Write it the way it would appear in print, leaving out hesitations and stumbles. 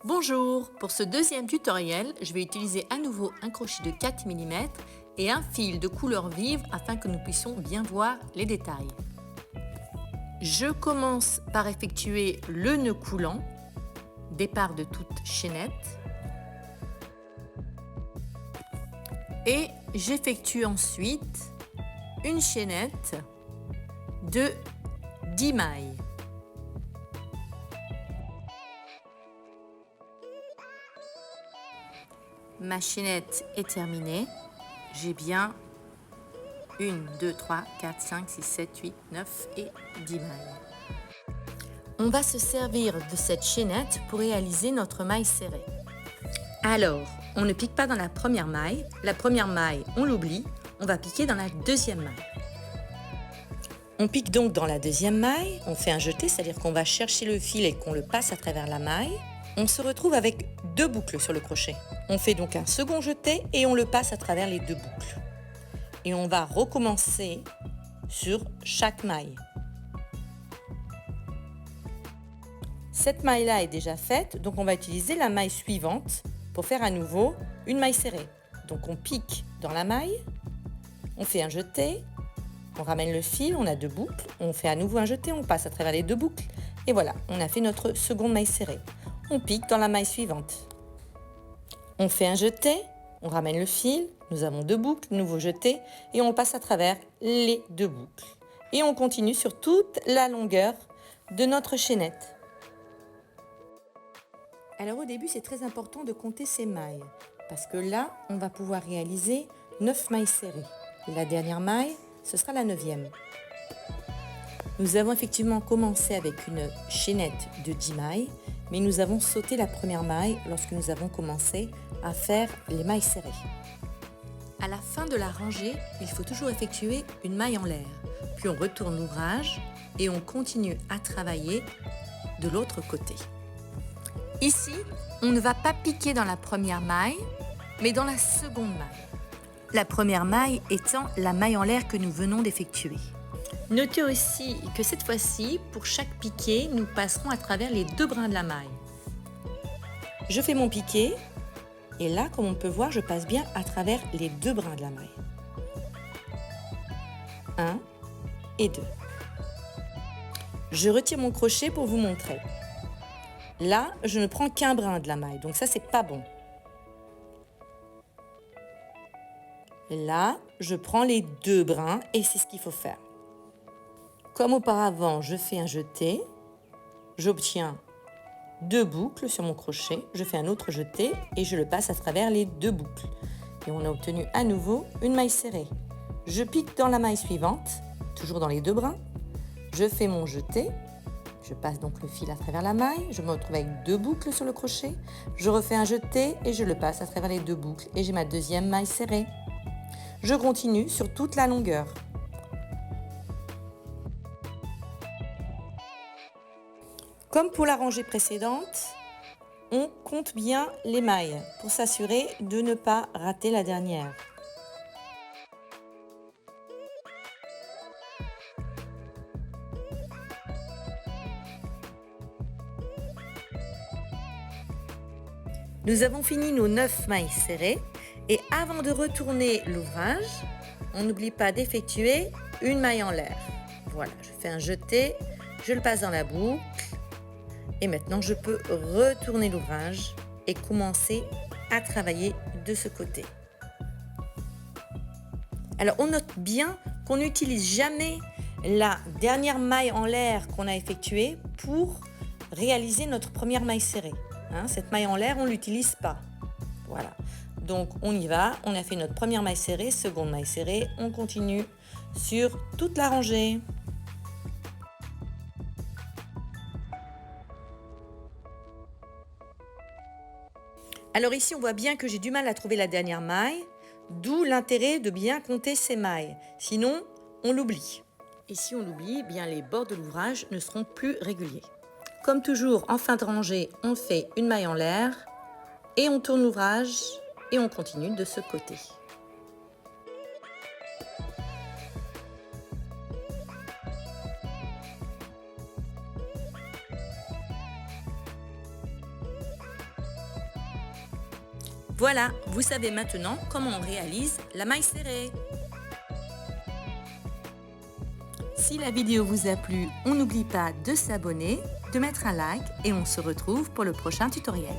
Bonjour, pour ce deuxième tutoriel, je vais utiliser à nouveau un crochet de 4 mm et un fil de couleur vive afin que nous puissions bien voir les détails. Je commence par effectuer le nœud coulant, départ de toute chaînette, et j'effectue ensuite une chaînette de 10 mailles. Ma chaînette est terminée. J'ai bien 1, 2, 3, 4, 5, 6, 7, 8, 9 et 10 mailles. On va se servir de cette chaînette pour réaliser notre maille serrée. Alors, on ne pique pas dans la première maille. La première maille, on l'oublie. On va piquer dans la deuxième maille. On pique donc dans la deuxième maille. On fait un jeté, c'est-à-dire qu'on va chercher le fil et qu'on le passe à travers la maille. On se retrouve avec 2 boucles sur le crochet. On fait donc un second jeté et on le passe à travers les 2 boucles. Et on va recommencer sur chaque maille. Cette maille-là est déjà faite, donc on va utiliser la maille suivante pour faire à nouveau une maille serrée. Donc on pique dans la maille, on fait un jeté, on ramène le fil, on a 2 boucles, on fait à nouveau un jeté, on passe à travers les 2 boucles. Et voilà, on a fait notre seconde maille serrée. On pique dans la maille suivante. On fait un jeté, on ramène le fil, nous avons 2 boucles, nouveau jeté, et on passe à travers les 2 boucles. Et on continue sur toute la longueur de notre chaînette. Alors au début, c'est très important de compter ces mailles, parce que là, on va pouvoir réaliser 9 mailles serrées. La dernière maille, ce sera la 9e. Nous avons effectivement commencé avec une chaînette de 10 mailles, mais nous avons sauté la première maille lorsque nous avons commencé à faire les mailles serrées. À la fin de la rangée, il faut toujours effectuer une maille en l'air. Puis on retourne l'ouvrage et on continue à travailler de l'autre côté. Ici, on ne va pas piquer dans la première maille, mais dans la seconde maille. La première maille étant la maille en l'air que nous venons d'effectuer. Notez aussi que cette fois-ci, pour chaque piqué, nous passerons à travers les 2 brins de la maille. Je fais mon piqué et là, comme on peut voir, je passe bien à travers les 2 brins de la maille. 1 et 2. Je retire mon crochet pour vous montrer. Là, je ne prends qu'un brin de la maille, donc ça, c'est pas bon. Et là, je prends les 2 brins et c'est ce qu'il faut faire. Comme auparavant, je fais un jeté, j'obtiens 2 boucles sur mon crochet, je fais un autre jeté et je le passe à travers les 2 boucles. Et on a obtenu à nouveau une maille serrée. Je pique dans la maille suivante, toujours dans les 2 brins, je fais mon jeté, je passe donc le fil à travers la maille, je me retrouve avec 2 boucles sur le crochet, je refais un jeté et je le passe à travers les 2 boucles et j'ai ma deuxième maille serrée. Je continue sur toute la longueur. Comme pour la rangée précédente, on compte bien les mailles pour s'assurer de ne pas rater la dernière. Nous avons fini nos 9 mailles serrées et avant de retourner l'ouvrage, on n'oublie pas d'effectuer une maille en l'air. Voilà, je fais un jeté, je le passe dans la boucle. Et maintenant, je peux retourner l'ouvrage et commencer à travailler de ce côté. Alors, on note bien qu'on n'utilise jamais la dernière maille en l'air qu'on a effectuée pour réaliser notre première maille serrée. Cette maille en l'air, on ne l'utilise pas. Voilà. Donc, on y va. On a fait notre première maille serrée, seconde maille serrée. On continue sur toute la rangée. Alors ici, on voit bien que j'ai du mal à trouver la dernière maille, d'où l'intérêt de bien compter ces mailles. Sinon, on l'oublie. Et si on l'oublie, bien les bords de l'ouvrage ne seront plus réguliers. Comme toujours, en fin de rangée, on fait une maille en l'air et on tourne l'ouvrage et on continue de ce côté. Voilà, vous savez maintenant comment on réalise la maille serrée. Si la vidéo vous a plu, on n'oublie pas de s'abonner, de mettre un like et on se retrouve pour le prochain tutoriel.